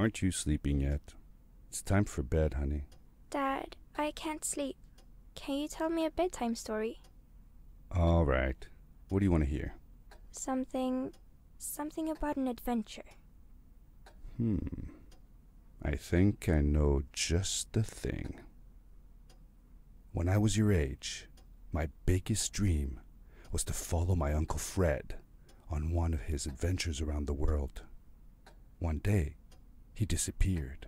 Aren't you sleeping yet? It's time for bed, honey. Dad, I can't sleep. Can you tell me a bedtime story? All right. What do you want to hear? Something about an adventure. I think I know just the thing. When I was your age, my biggest dream was to follow my Uncle Fred on one of his adventures around the world. One day, he disappeared.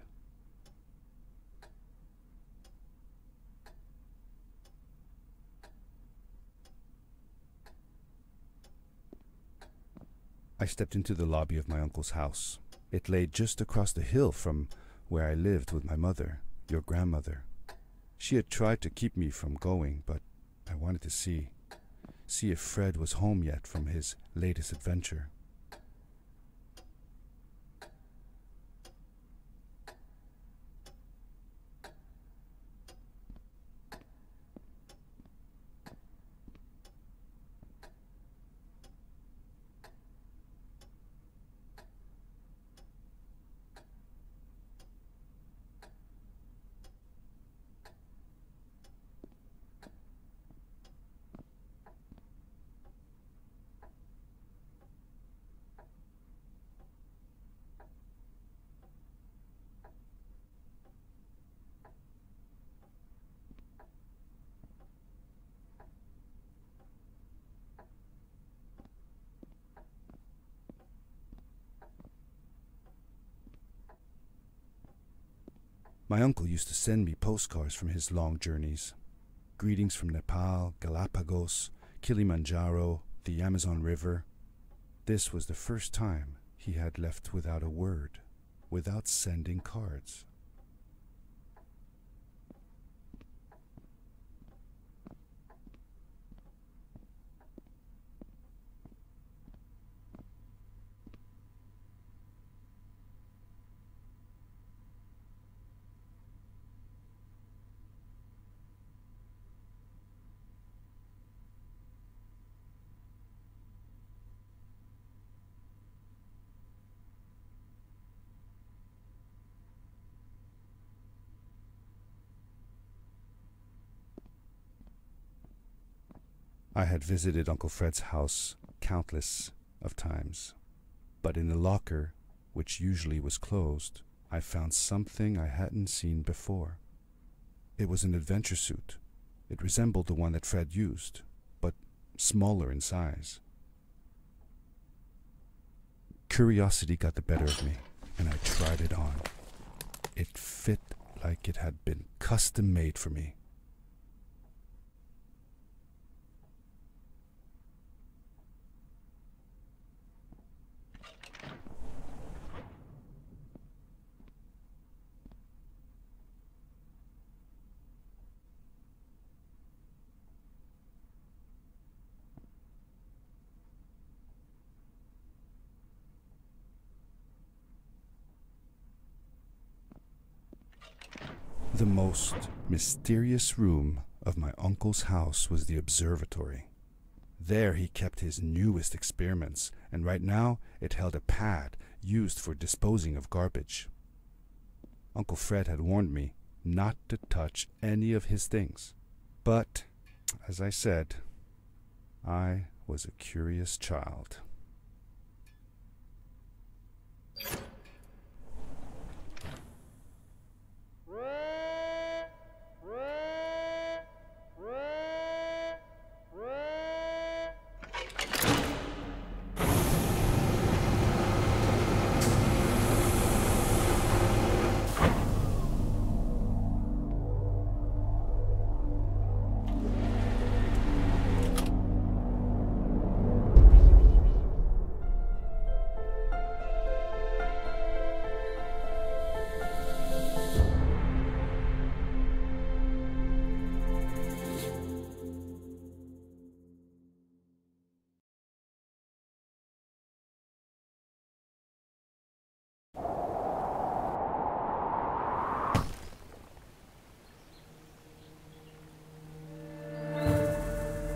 I stepped into the lobby of my uncle's house. It lay just across the hill from where I lived with my mother, your grandmother. She had tried to keep me from going, but I wanted to see if Fred was home yet from his latest adventure. My uncle used to send me postcards from his long journeys. Greetings from Nepal, Galapagos, Kilimanjaro, the Amazon River. This was the first time he had left without a word, without sending cards. I had visited Uncle Fred's house countless of times, but in the locker, which usually was closed, I found something I hadn't seen before. It was an adventure suit. It resembled the one that Fred used, but smaller in size. Curiosity got the better of me, and I tried it on. It fit like it had been custom made for me. The most mysterious room of my uncle's house was the observatory. There he kept his newest experiments, and right now it held a pad used for disposing of garbage. Uncle Fred had warned me not to touch any of his things. But, as I said, I was a curious child.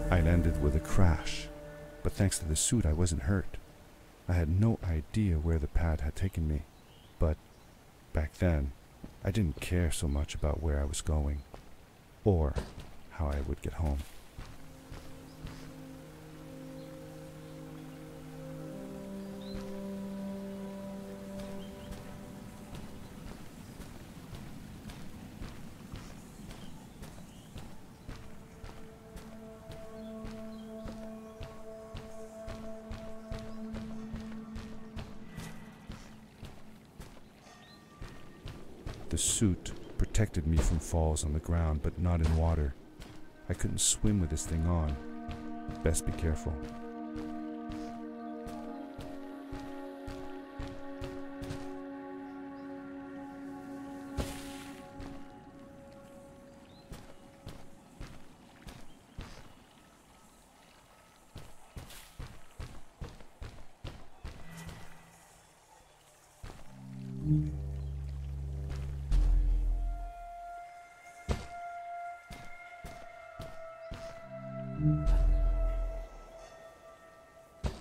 I landed with a crash, but thanks to the suit I wasn't hurt. I had no idea where the pad had taken me, but Back then, I didn't care so much about where I was going, or how I would get home. The suit protected me from falls on the ground, but not in water. I couldn't swim with this thing on. Best be careful.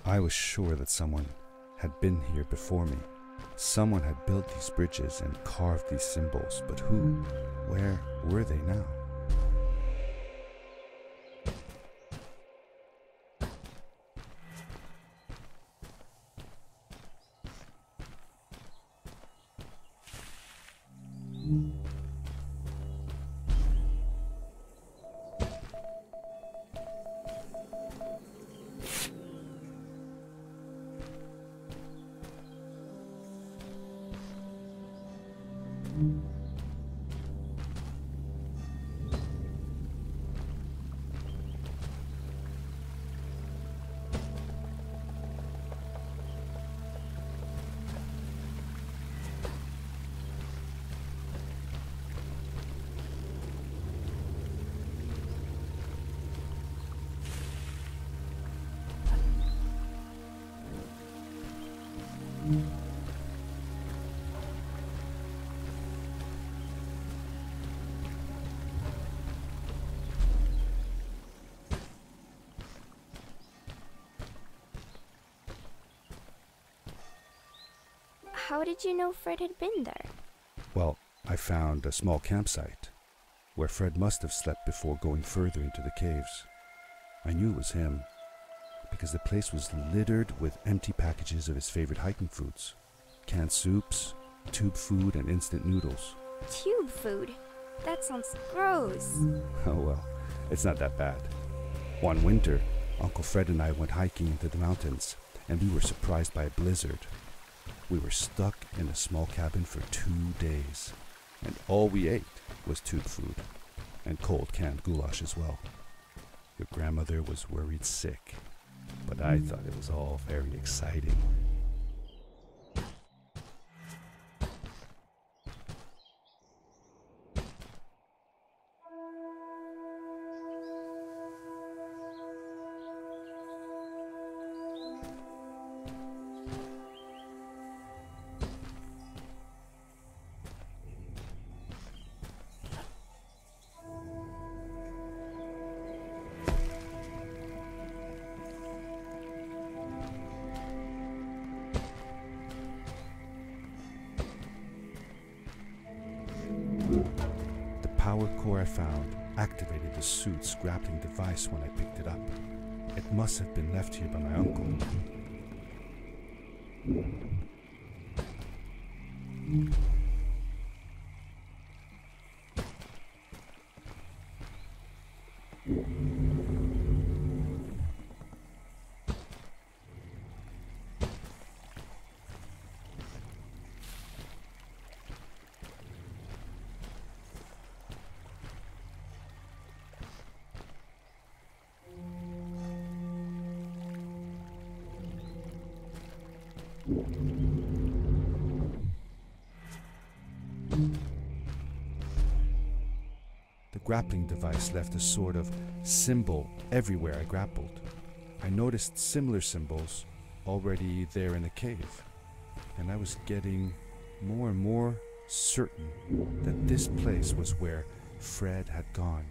I was sure that someone had been here before me. Someone had built these bridges and carved these symbols, but who? Where were they now? How did you know Fred had been there? Well, I found a small campsite where Fred must have slept before going further into the caves. I knew it was him because the place was littered with empty packages of his favorite hiking foods. Canned soups, tube food, and instant noodles. Tube food? That sounds gross. Oh well, it's not that bad. One winter, Uncle Fred and I went hiking into the mountains, and we were surprised by a blizzard. We were stuck in a small cabin for 2 days, and all we ate was tube food, and cold canned goulash as well. Your grandmother was worried sick, but I thought it was all very exciting. The power core I found activated the suit's grappling device when I picked it up. It must have been left here by my uncle. The grappling device left a sort of symbol everywhere I grappled. I noticed similar symbols already there in the cave, and I was getting more and more certain that this place was where Fred had gone.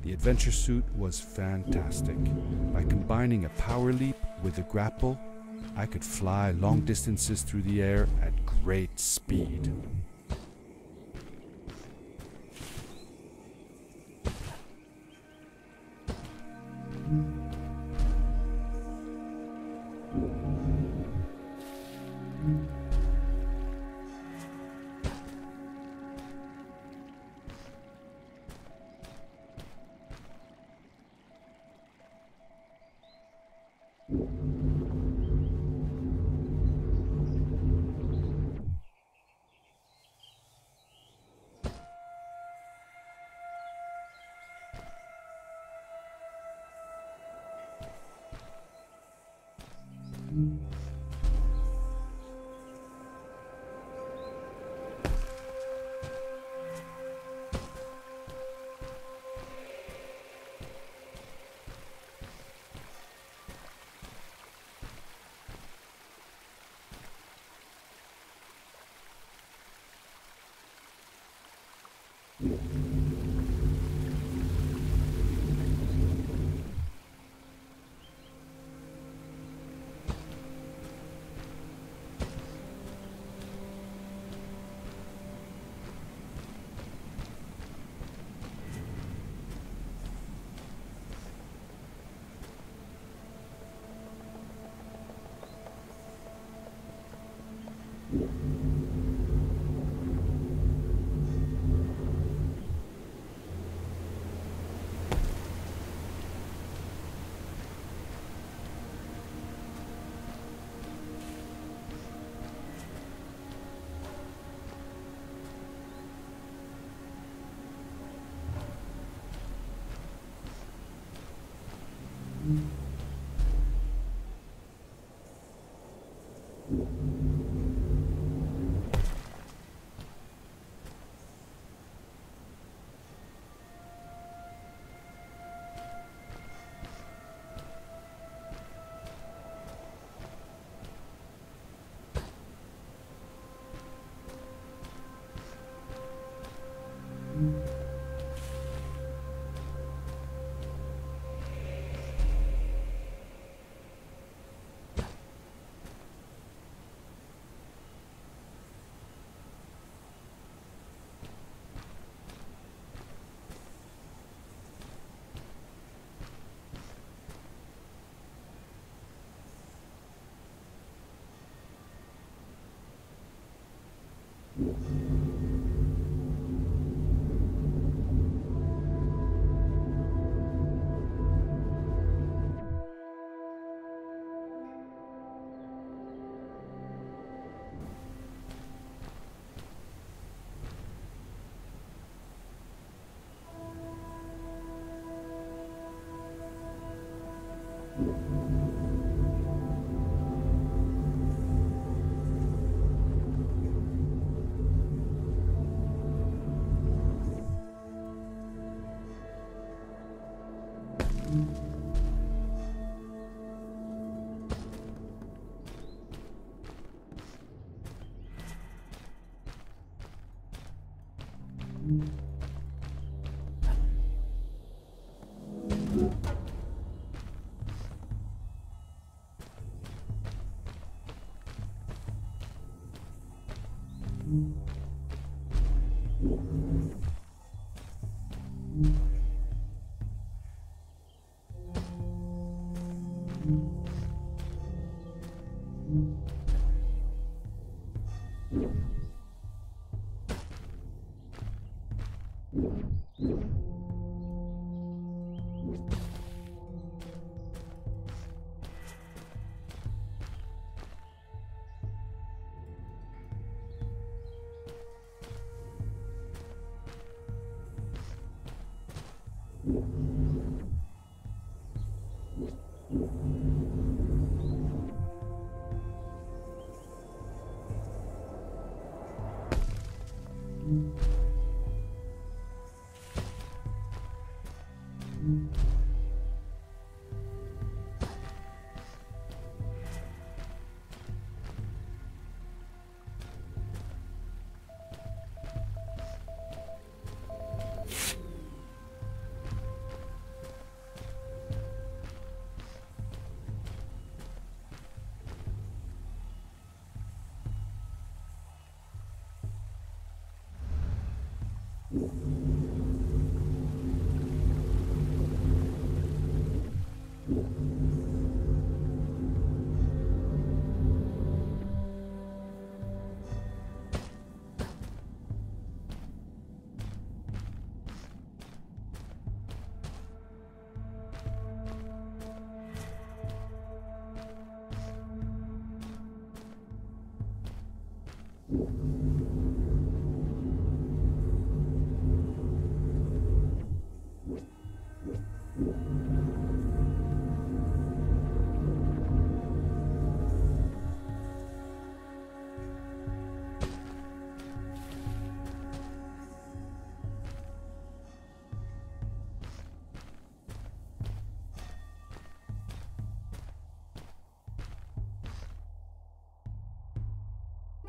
The adventure suit was fantastic. By combining a power leap with the grapple, I could fly long distances through the air at great speed.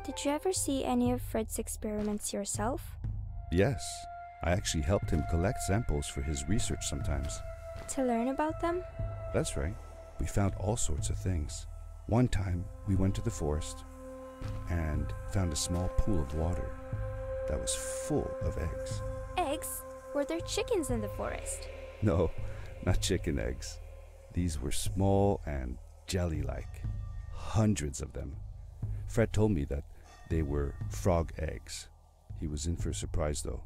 Did you ever see any of Fred's experiments yourself? Yes, I actually helped him collect samples for his research sometimes. To learn about them? That's right. We found all sorts of things. One time, we went to the forest and found a small pool of water that was full of eggs. Eggs? Were there chickens in the forest? No, not chicken eggs. These were small and jelly-like. Hundreds of them. Fred told me that they were frog eggs. He was in for a surprise, though.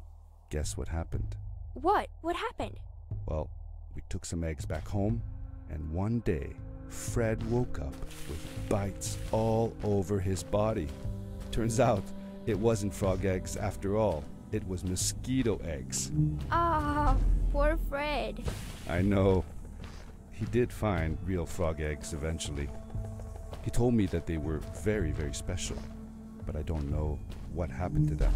Guess what happened? What? What happened? Well, we took some eggs back home, and one day, Fred woke up with bites all over his body. Turns out, it wasn't frog eggs after all. It was mosquito eggs. Ah, poor Fred. I know. He did find real frog eggs eventually. He told me that they were very, very special, but I don't know what happened to them.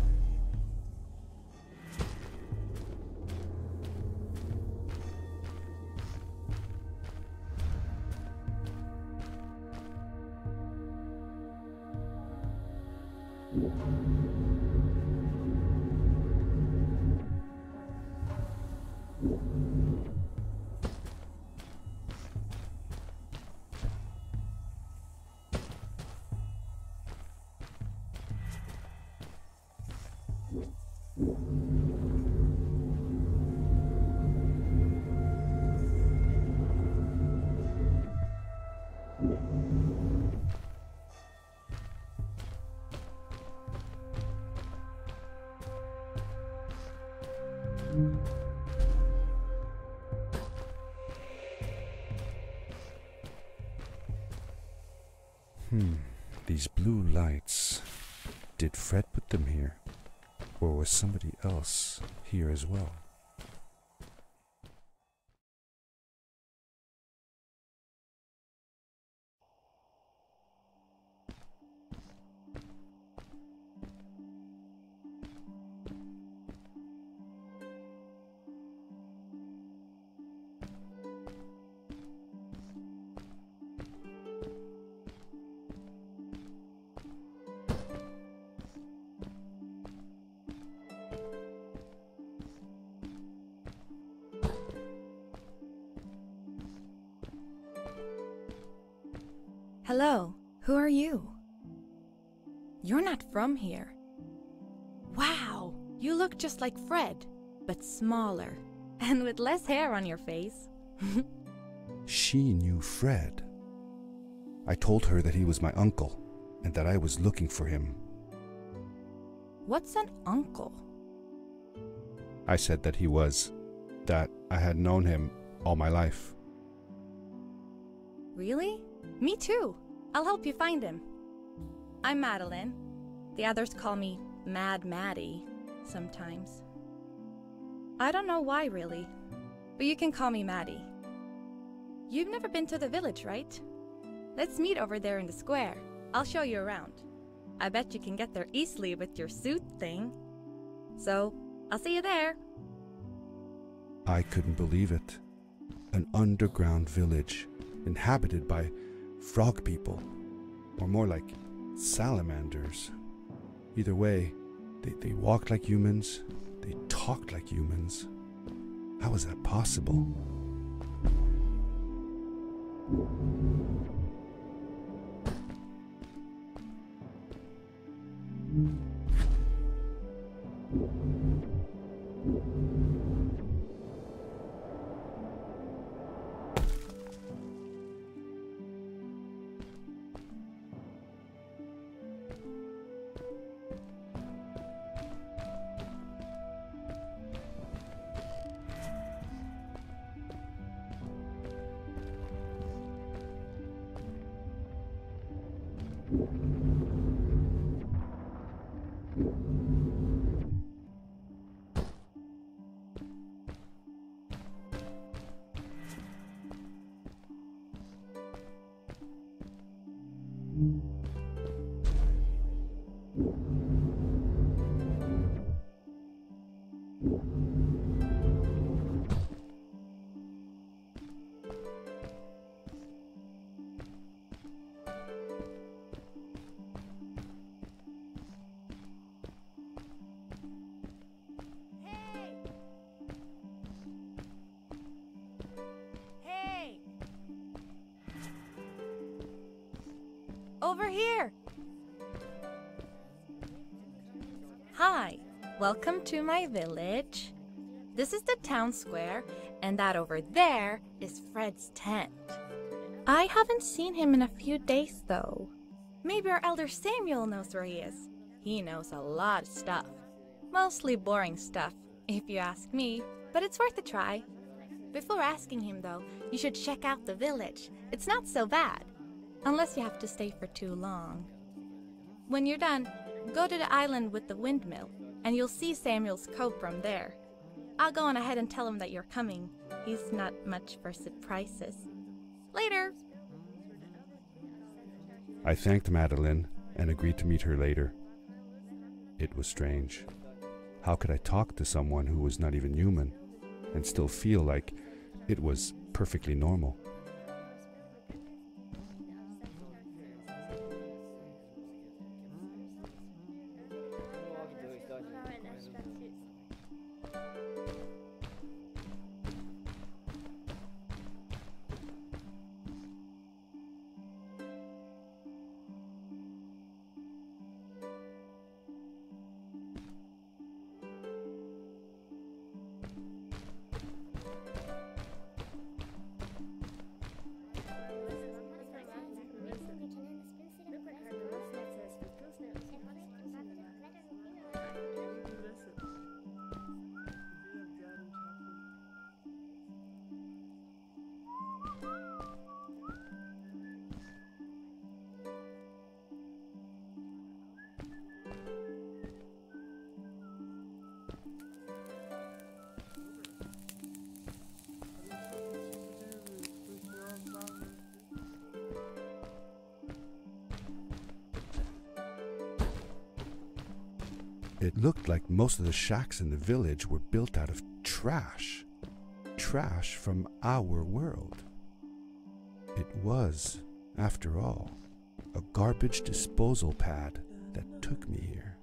These blue lights, did Fred put them here? Or was somebody else here as well? Hello, who are you? You're not from here. Wow, you look just like Fred, but smaller, and with less hair on your face. She knew Fred. I told her that he was my uncle, and that I was looking for him. What's an uncle? I said that he was, that I had known him all my life. Really? Me too. I'll help you find him. I'm Madeline. The others call me Mad Maddie sometimes. I don't know why really, but you can call me Maddie. You've never been to the village, right? Let's meet over there in the square. I'll show you around. I bet you can get there easily with your suit thing. So, I'll see you there. I couldn't believe it. An underground village, inhabited by frog people, or more like salamanders. Either way, they walked like humans, they talked like humans. How was that possible? over here. Hi, welcome to my village. This is the town square, and that over there is Fred's tent. I haven't seen him in a few days, though. Maybe our elder Samuel knows where he is. He knows a lot of stuff. Mostly boring stuff, if you ask me, but it's worth a try. Before asking him, though, you should check out the village. It's not so bad, unless you have to stay for too long. When you're done, go to the island with the windmill, and you'll see Samuel's cove from there. I'll go on ahead and tell him that you're coming. He's not much for surprises. Later! I thanked Madeline and agreed to meet her later. It was strange. How could I talk to someone who was not even human and still feel like it was perfectly normal? It looked like most of the shacks in the village were built out of trash. Trash from our world. It was, after all, a garbage disposal pad that took me here.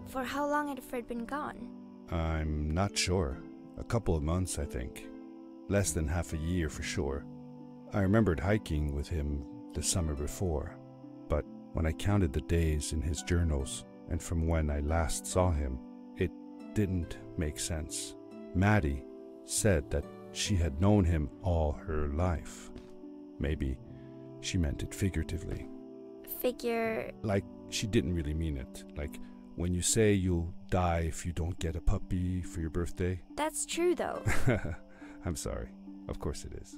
For how long had Fred been gone? I'm not sure. A couple of months, I think. Less than half a year for sure. I remembered hiking with him the summer before, but when I counted the days in his journals and from when I last saw him, it didn't make sense. Maddie said that she had known him all her life. Maybe she meant it figuratively. Like she didn't really mean it. Like when you say you'll die if you don't get a puppy for your birthday. That's true, though. I'm sorry. Of course it is.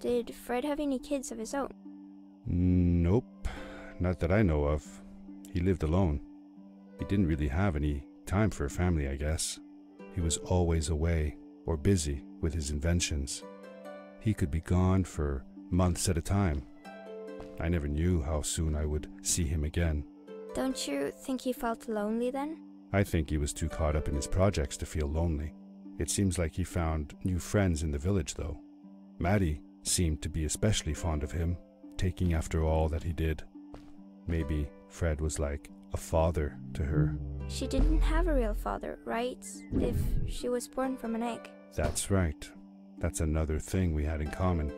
Did Fred have any kids of his own? Nope, not that I know of. He lived alone. He didn't really have any time for a family, I guess. He was always away or busy with his inventions. He could be gone for months at a time. I never knew how soon I would see him again. Don't you think he felt lonely then? I think he was too caught up in his projects to feel lonely. It seems like he found new friends in the village, though. Maddie seemed to be especially fond of him, taking after all that he did. Maybe Fred was like a father to her. She didn't have a real father, right? If she was born from an egg. That's right. That's another thing we had in common.